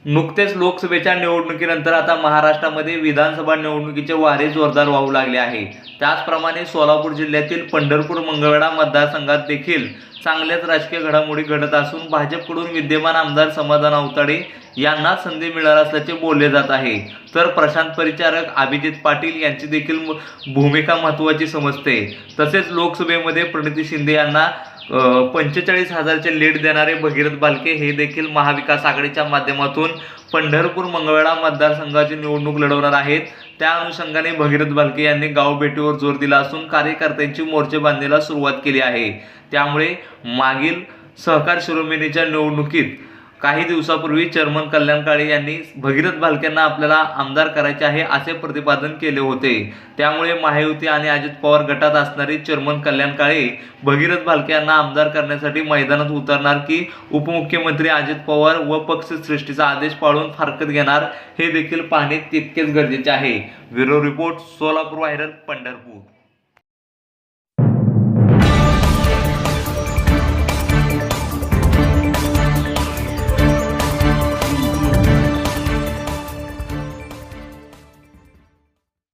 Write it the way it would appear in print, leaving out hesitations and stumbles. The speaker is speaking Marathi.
नुकतेच लोकसभेच्या निवडणुकीनंतर आता महाराष्ट्रामध्ये विधानसभा निवडणुकीचे वारे जोरदार वाहू लागले आहे। त्याचप्रमाणे सोलापूर जिल्ह्यातील पंढरपूर मंगळवेढा मतदारसंघात देखील चांगल्याच राजकीय घडामोडी घडत असून भाजपकडून विद्यमान आमदार समाधान आवताडे यांना संधी मिळणार असल्याचे बोलले जात आहे। तर प्रशांत परिचारक, अभिजित पाटील यांची देखील भूमिका महत्त्वाची समजते। तसेच लोकसभेमध्ये प्रणिती शिंदे यांना 45,000चे लीड देणारे भगीरथ भालके हे देखील महाविकास आघाडीच्या माध्यमातून पंढरपूर मंगळवेढा मतदारसंघाची निवडणूक लढवणार आहेत। त्या अनुषंगाने भगीरथ भालके यांनी गाव भेटीवर जोर दिला असून कार्यकर्त्यांची मोर्चे बांधणीला सुरुवात केली आहे। त्यामुळे मागील सहकार शिरोमणीच्या निवडणुकीत काही दिवसापूर्वी चेअरमन कल्याण काळे यांनी भगीरथ भालकेंना आपल्याला आमदार करायचे आहे असे प्रतिपादन केले होते। त्यामुळे महायुती आणि अजित पवार गटात असणारे चेअरमन कल्याण काळे भगीरथ भालके यांना आमदार करण्यासाठी मैदानात उतरणार की उपमुख्यमंत्री अजित पवार व पक्षश्रेष्ठीचा आदेश पाळून फारकत घेणार हे देखील पाहणे तितकेच गरजेचे आहे। Bureau report, Solapur viral, Pandharpur.